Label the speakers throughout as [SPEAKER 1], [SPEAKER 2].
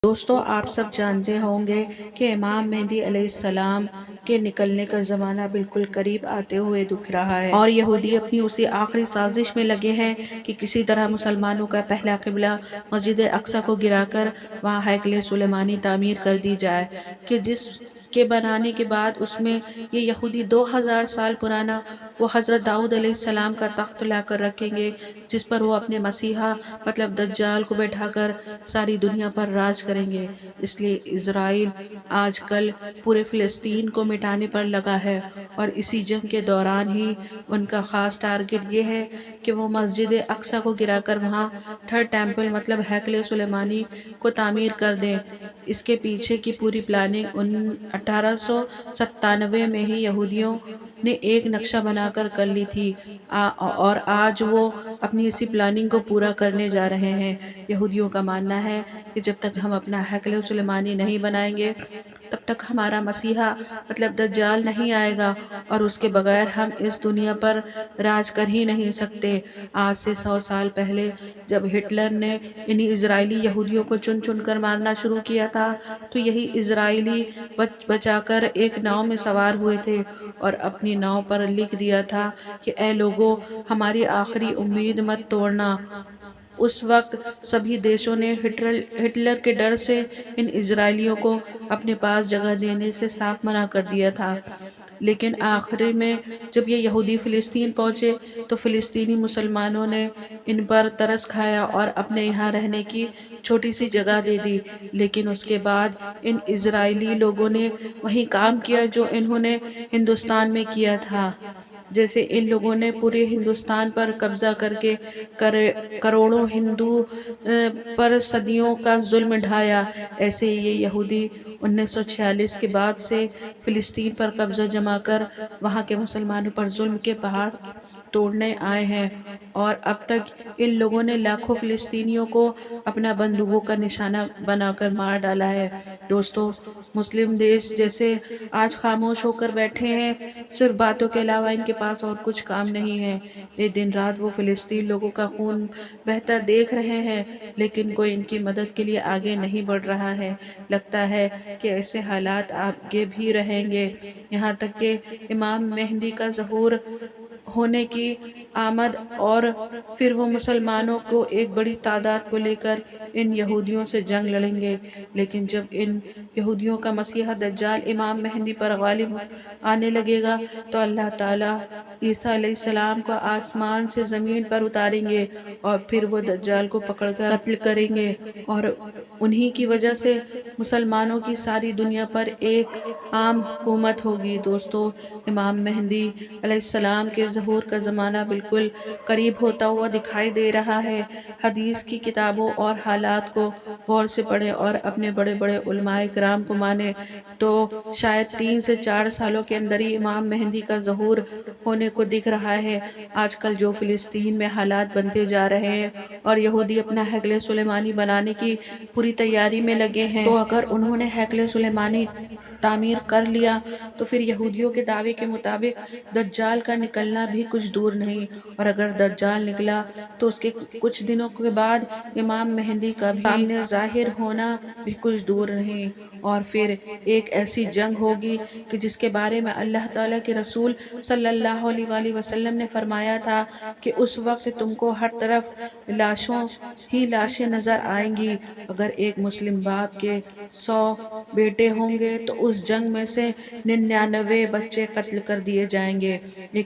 [SPEAKER 1] دوستو، آپ سب جانتے ہوں گے کہ امام مہدی علیہ السلام کے نکلنے کا زمانہ بالکل قریب آتے ہوئے دکھ رہا ہے، اور یہودی اپنی اسی آخری سازش میں لگے ہیں کہ کسی طرح مسلمانوں کا پہلا قبلہ مسجد اقصی کو گرا کر وہاں ہیکل سلیمانی تعمیر کر دی جائے، کہ جس کے بنانے کے بعد اس میں یہ یہودی 2000 سال پرانا وہ حضرت داؤد علیہ السلام کا تخت لا کر رکھیں گے، جس پر وہ اپنے مسیحا مطلب دجال کو بیٹھا کر ساری دنیا پر راج کریں گے۔ اس لیے اسرائیل آج کل پورے فلسطین کو مٹانے پر لگا ہے، اور اسی جنگ کے دوران ہی ان کا خاص ٹارگٹ یہ ہے کہ وہ مسجد اقصی کو گرا کر وہاں تھرڈ ٹیمپل مطلب ہیکل سلیمانی کو تعمیر کر دیں۔ اس کے پیچھے کی پوری پلاننگ 1897 میں ہی یہودیوں نے ایک نقشہ بنا کر لی تھی، اور آج وہ اپنی اسی پلاننگ کو پورا کرنے جا رہے ہیں۔ یہودیوں کا ماننا ہے کہ جب تک ہم اپنا ہیکل سلیمانی نہیں بنائیں گے تب تک ہمارا مسیحا مطلب دجال نہیں آئے گا، اور اس کے بغیر ہم اس دنیا پر راج کر ہی نہیں سکتے۔ آج سے 100 سال پہلے جب ہٹلر نے انہی اسرائیلی یہودیوں کو چن چن کر مارنا شروع کیا تھا، تو یہی اسرائیلی بچا کر ایک ناؤ میں سوار ہوئے تھے اور اپنی ناؤ پر لکھ دیا تھا کہ اے لوگو، ہماری آخری امید مت توڑنا۔ اس وقت سبھی دیشوں نے ہٹلر کے ڈر سے ان اسرائیلیوں کو اپنے پاس جگہ دینے سے صاف منع کر دیا تھا، لیکن آخر میں جب یہ یہودی فلسطین پہنچے تو فلسطینی مسلمانوں نے ان پر ترس کھایا اور اپنے یہاں رہنے کی چھوٹی سی جگہ دے دی، لیکن اس کے بعد ان اسرائیلی لوگوں نے وہی کام کیا جو انہوں نے ہندوستان میں کیا تھا۔ جیسے ان لوگوں نے پورے ہندوستان پر قبضہ کر کے کروڑوں ہندو پر صدیوں کا ظلم ڈھایا، ایسے ہی یہ یہودی 1946 کے بعد سے فلسطین پر قبضہ جما کر وہاں کے مسلمانوں پر ظلم کے پہاڑ توڑنے آئے ہیں، اور اب تک ان لوگوں نے لاکھوں فلسطینیوں کو اپنا بندوقوں کا نشانہ بنا کر مار ڈالا ہے۔ دوستو، مسلم دیش جیسے آج خاموش ہو کر بیٹھے ہیں، صرف باتوں کے علاوہ ان کے پاس اور کچھ کام نہیں ہے۔ یہ دن رات وہ فلسطین لوگوں کا خون بہتا دیکھ رہے ہیں، لیکن کوئی ان کی مدد کے لیے آگے نہیں بڑھ رہا ہے۔ لگتا ہے کہ ایسے حالات آگے بھی رہیں گے، یہاں تک کہ امام مہدی کا ظہور ہونے کی آمد، اور پھر وہ مسلمانوں کو ایک بڑی تعداد کو لے کر ان یہودیوں سے جنگ لڑیں گے۔ لیکن جب ان یہودیوں کا مسیحا دجال امام مہدی پر غالب آنے لگے گا تو اللہ تعالیٰ عیسیٰ علیہ السلام کو آسمان سے زمین پر اتاریں گے، اور پھر وہ دجال کو پکڑ کر قتل کریں گے، اور انہی کی وجہ سے مسلمانوں کی ساری دنیا پر ایک عام حکومت ہوگی۔ دوستو، امام مہدی علیہ السلام کے ظہور کا زمانہ بالکل قریب ہوتا ہوا دکھائی دے رہا ہے۔ حدیث کی کتابوں اور حالات کو غور سے پڑھیں اور اپنے بڑے بڑے علماء کرام کو مانیں تو شاید 3 سے 4 سالوں کے اندر ہی امام مہدی کا ظہور ہونے کو دکھ رہا ہے۔ آج کل جو فلسطین میں حالات بنتے جا رہے ہیں اور یہودی اپنا ہیکل سلیمانی بنانے کی پوری تیاری میں لگے ہیں، تو اگر انہوں نے ہیکل سلیمانی تعمیر کر لیا تو پھر یہودیوں کے دعوے کے مطابق دجال کا نکلنا بھی کچھ دور نہیں، اور اگر دجال نکلا تو اس کے کچھ دنوں کے بعد امام مہدی کا بھی سامنے ظاہر ہونا بھی کچھ دور نہیں، اور پھر ایک ایسی جنگ ہوگی کہ جس کے بارے میں اللہ تعالیٰ کے رسول صلی اللہ علیہ وآلہ وسلم نے فرمایا تھا کہ اس وقت تم کو ہر طرف لاشوں ہی لاشیں نظر آئیں گی۔ اگر ایک مسلم باپ کے 100 بیٹے ہوں گے تو اس جنگ میں سے 99 بچے قتل کر دیے جائیں گے۔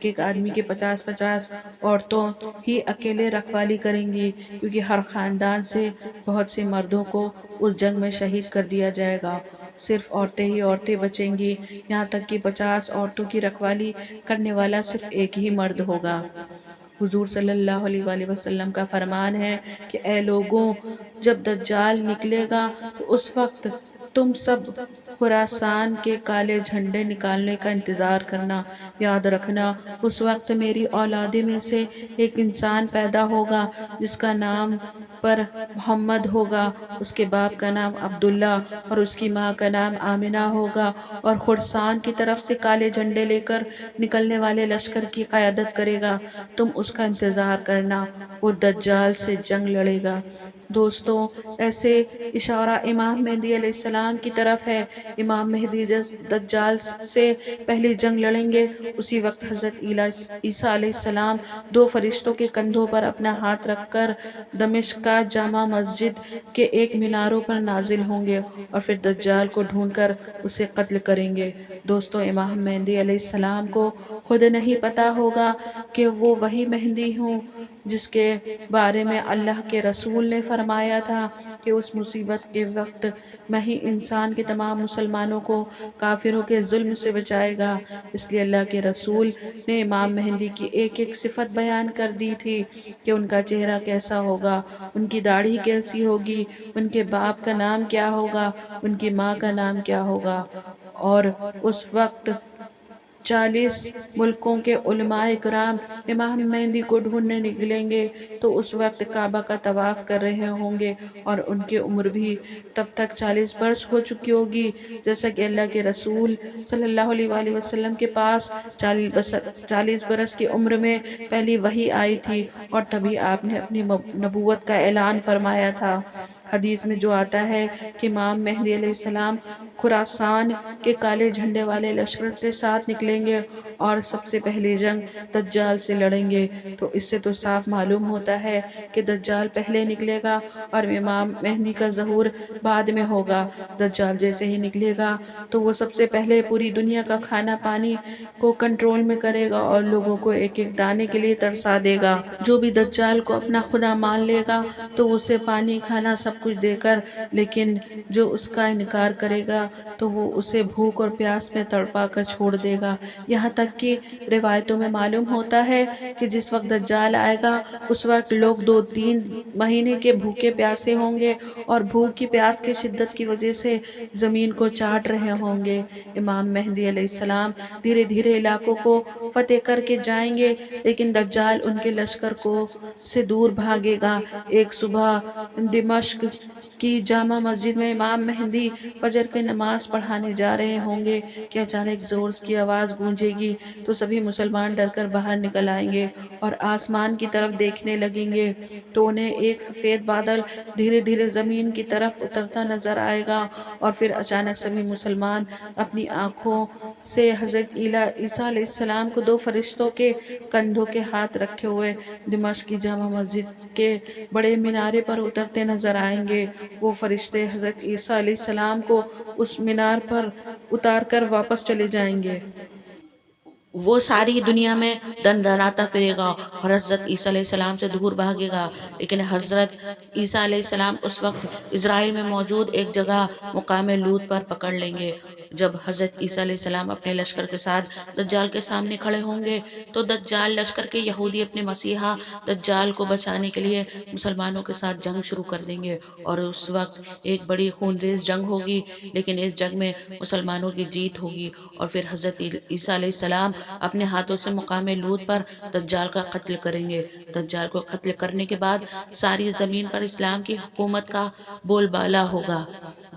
[SPEAKER 1] ایک آدمی کے 50 عورتوں ہی اکیلے رکھوالی کریں گی، کیونکہ ہر خاندان سے بہت سے مردوں کو اس جنگ میں شہید کر دیا جائے گا، صرف عورتیں ہی عورتیں بچیں گی، یہاں تک کہ 50 عورتوں کی رکھوالی کرنے والا صرف ایک ہی مرد ہوگا۔ حضور صلی اللہ علیہ وآلہ وسلم کا فرمان ہے کہ اے لوگوں، جب دجال نکلے گا تو اس وقت تم سب خراسان کے کالے جھنڈے نکالنے کا انتظار کرنا۔ یاد رکھنا، اس وقت میری اولاد میں سے ایک انسان پیدا ہوگا جس کا نام پر محمد ہوگا، اس کے باپ کا نام عبداللہ اور اس کی ماں کا نام آمنہ ہوگا، اور خراسان کی طرف سے کالے جھنڈے لے کر نکلنے والے لشکر کی قیادت کرے گا۔ تم اس کا انتظار کرنا، وہ دجال سے جنگ لڑے گا۔ دوستو، ایسے اشارہ امام مہدی علیہ السلام کی طرف ہے۔ امام مہدی دجال سے پہلی جنگ لڑیں گے، اسی وقت حضرت عیسیٰ علیہ السلام دو فرشتوں کے کندھوں پر اپنا ہاتھ رکھ کر دمشق کا جامع مسجد کے ایک میناروں پر نازل ہوں گے اور پھر دجال کو ڈھونڈ کر اسے قتل کریں گے۔ دوستو، امام مہدی علیہ السلام کو خود نہیں پتا ہوگا کہ وہ وہی مہدی ہوں جس کے بارے میں اللہ کے رسول نے فرمایا تھا کہ اس مصیبت کے وقت میں ہی انسان کے تمام مسلمانوں کو کافروں کے ظلم سے بچائے گا۔ اس لیے اللہ کے رسول نے امام مہدی کی ایک ایک صفت بیان کر دی تھی کہ ان کا چہرہ کیسا ہوگا، ان کی داڑھی کیسی ہوگی، ان کے باپ کا نام کیا ہوگا، ان کی ماں کا نام کیا ہوگا۔ اور اس وقت 40 ملکوں کے علماء کرام امام مہدی کو ڈھونڈنے نکلیں گے تو اس وقت کعبہ کا طواف کر رہے ہوں گے اور ان کی عمر بھی تب تک 40 برس ہو چکی ہوگی، جیسا کہ اللہ کے رسول صلی اللہ علیہ وآلہ وسلم کے پاس 40 برس کی عمر میں پہلی وحی آئی تھی اور تبھی آپ نے اپنی نبوت کا اعلان فرمایا تھا۔ حدیث میں جو آتا ہے کہ امام مہدی علیہ السلام خراسان کے کالے جھنڈے والے لشکر کے ساتھ نکلیں گے اور سب سے پہلی جنگ دجال سے لڑیں گے، تو اس سے تو صاف معلوم ہوتا ہے کہ دجال پہلے نکلے گا اور امام مہدی کا ظہور بعد میں ہوگا۔ دجال جیسے ہی نکلے گا تو وہ سب سے پہلے پوری دنیا کا کھانا پانی کو کنٹرول میں کرے گا اور لوگوں کو ایک ایک دانے کے لیے ترسا دے گا۔ جو بھی دجال کو اپنا خدا مان لے گا تو اسے پانی کھانا سب کچھ دے کر، لیکن جو اس کا انکار کرے گا تو وہ اسے بھوک اور پیاس میں تڑپا کر چھوڑ دے گا۔ یہاں تک کہ روایتوں میں معلوم ہوتا ہے کہ جس وقت دجال آئے گا اس وقت لوگ 2-3 مہینے کے بھوکے پیاسے ہوں گے اور بھوک کی پیاس کی شدت کی وجہ سے زمین کو چاٹ رہے ہوں گے۔ امام مہدی علیہ السلام دھیرے دھیرے علاقوں کو فتح کر کے جائیں گے، لیکن دجال ان کے لشکر سے دور بھاگے گا۔ ایک صبح دمشق کی جامع مسجد میں امام مہدی فجر کی نماز پڑھانے جا رہے ہوں گے کہ اچانک زور کی آواز گونجے گی تو سبھی مسلمان ڈر کر باہر نکل آئیں گے اور آسمان کی طرف دیکھنے لگیں گے تو انہیں ایک سفید بادل دھیرے دھیرے زمین کی طرف اترتا نظر آئے گا، اور پھر اچانک سبھی مسلمان اپنی آنکھوں سے حضرت عیسیٰ علیہ السلام کو دو فرشتوں کے کندھوں کے ہاتھ رکھے ہوئے دمشق کی جامع مسجد کے بڑے مینارے پر اترتے نظر آئیں گے۔ وہ فرشتے حضرت عیسیٰ علیہ السلام کو اس مینار پر اتار کر واپس چلے جائیں گے۔ وہ ساری دنیا میں دندناتا پھرے گا اور حضرت عیسیٰ علیہ السلام سے دور بھاگے گا، لیکن حضرت عیسیٰ علیہ السلام اس وقت اسرائیل میں موجود ایک جگہ مقام لوط پر پکڑ لیں گے۔ جب حضرت عیسیٰ علیہ السلام اپنے لشکر کے ساتھ دجال کے سامنے کھڑے ہوں گے تو دجال لشکر کے یہودی اپنے مسیحا دجال کو بچانے کے لیے مسلمانوں کے ساتھ جنگ شروع کر دیں گے، اور اس وقت ایک بڑی خونریز جنگ ہوگی، لیکن اس جنگ میں مسلمانوں کی جیت ہوگی، اور پھر حضرت عیسیٰ علیہ السلام اپنے ہاتھوں سے مقام لوط پر دجال کا قتل کریں گے۔ دجال کو قتل کرنے کے بعد ساری زمین پر اسلام کی حکومت کا بول بالا ہوگا۔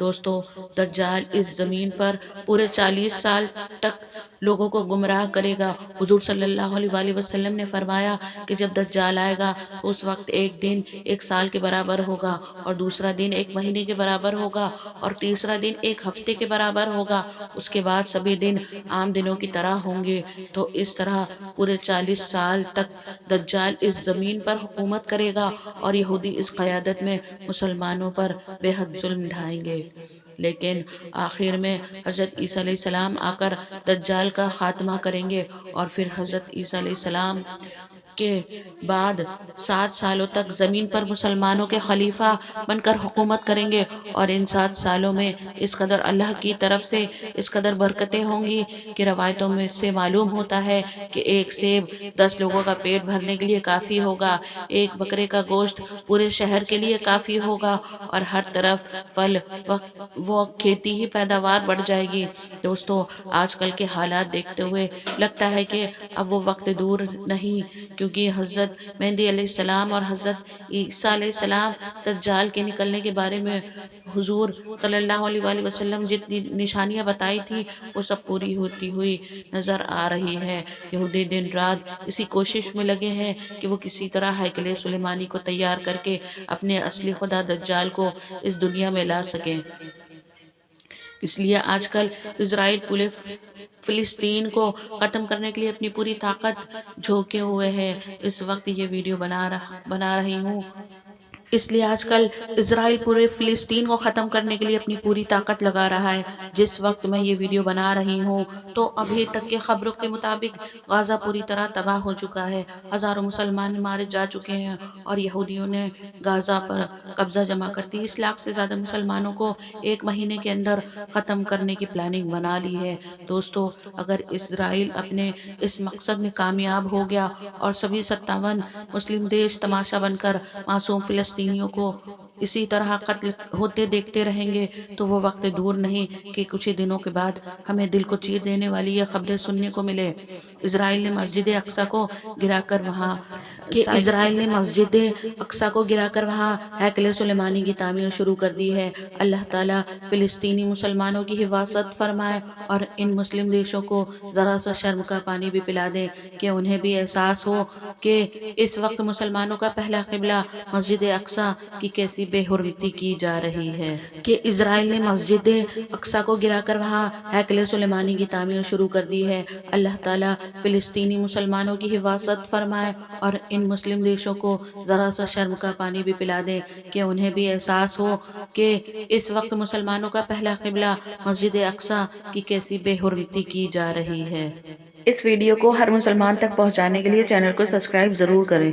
[SPEAKER 1] دوستو، دجال اس زمین پر پورے 40 سال تک لوگوں کو گمراہ کرے گا۔ حضور صلی اللہ علیہ وآلہ وسلم نے فرمایا کہ جب دجال آئے گا تو اس وقت ایک دن 1 سال کے برابر ہوگا، اور دوسرا دن 1 مہینے کے برابر ہوگا، اور تیسرا دن 1 ہفتے کے برابر ہوگا۔ اس کے بعد سبھی دن عام دنوں کی طرح ہوں گے۔ تو اس طرح پورے 40 سال تک دجال اس زمین پر حکومت کرے گا اور یہودی اس قیادت میں مسلمانوں پر بے حد ظلم ڈھائیں گے، لیکن آخر میں حضرت عیسیٰ علیہ السلام آ کر دجال کا خاتمہ کریں گے، اور پھر حضرت عیسیٰ علیہ السلام کے بعد 7 سالوں تک زمین پر مسلمانوں کے خلیفہ بن کر حکومت کریں گے، اور ان 7 سالوں میں اس قدر اللہ کی طرف سے اس قدر برکتیں ہوں گی کہ روایتوں میں سے معلوم ہوتا ہے کہ 1 سیب 10 لوگوں کا پیٹ بھرنے کے لیے کافی ہوگا، 1 بکرے کا گوشت پورے شہر کے لیے کافی ہوگا، اور ہر طرف پھل وہ کھیتی ہی پیداوار بڑھ جائے گی۔ دوستو، آج کل کے حالات دیکھتے ہوئے لگتا ہے کہ اب وہ وقت دور نہیں، کیونکہ حضرت مہدی علیہ السلام اور حضرت عیسیٰ علیہ السلام دجال کے نکلنے کے بارے میں حضور صلی اللہ علیہ وآلہ وسلم جتنی نشانیاں بتائی تھی وہ سب پوری ہوتی ہوئی نظر آ رہی ہے۔ یہودی دن رات اسی کوشش میں لگے ہیں کہ وہ کسی طرح ہیکل سلیمانی کو تیار کر کے اپنے اصلی خدا دجال کو اس دنیا میں لا سکیں۔ اس لیے آج کل اسرائیل پورے فلسطین کو ختم کرنے کے لیے اپنی پوری طاقت جھونکے ہوئے ہے۔ اس وقت یہ ویڈیو بنا رہی ہوں، اس لیے آج کل اسرائیل پورے فلسطین کو ختم کرنے کے لیے اپنی پوری طاقت لگا رہا ہے۔ جس وقت میں یہ ویڈیو بنا رہی ہوں تو ابھی تک کے خبروں کے مطابق غزہ پوری طرح تباہ ہو چکا ہے، ہزاروں مسلمان مارے جا چکے ہیں اور یہودیوں نے غزہ پر قبضہ جمع کر 30 لاکھ سے زیادہ مسلمانوں کو ایک مہینے کے اندر ختم کرنے کی پلاننگ بنا لی ہے۔ دوستو، اگر اسرائیل اپنے اس مقصد میں کامیاب ہو گیا اور سبھی 57 مسلم دیش تماشا بن کر معصوم فلسطینیوں کو اسی طرح قتل ہوتے دیکھتے رہیں گے تو وہ وقت دور نہیں کہ کچھ ہی دنوں کے بعد ہمیں دل کو چیر دینے والی یہ خبریں سننے کو ملے۔ اسرائیل نے مسجد اقصی کو گرا کر وہاں ہیکل سلیمانی کی تعمیر شروع کر دی ہے۔ اللہ تعالیٰ فلسطینی مسلمانوں کی حفاظت فرمائے اور ان مسلم دیشوں کو ذرا سا شرم کا پانی بھی پلا دے کہ انہیں بھی احساس ہو کہ اس وقت مسلمانوں کا پہلا قبلہ مسجد اقصی کی کیسی بے حرمتی کی جا رہی ہے، کہ اسرائیل نے مسجد اقصی کو گرا کر وہاں ہیکل سلیمانی کی تعمیر شروع کر دی ہے۔ اللہ تعالیٰ فلسطینی مسلمانوں کی حفاظت فرمائے اور ان مسلم دیشوں کو ذرا سا شرم کا پانی بھی پلا دے کہ انہیں بھی احساس ہو کہ اس وقت مسلمانوں کا پہلا قبلہ مسجد اقصی کی کیسی بے حرمتی کی جا رہی ہے۔ اس ویڈیو کو ہر مسلمان تک پہنچانے کے لیے چینل کو سبسکرائب ضرور کریں۔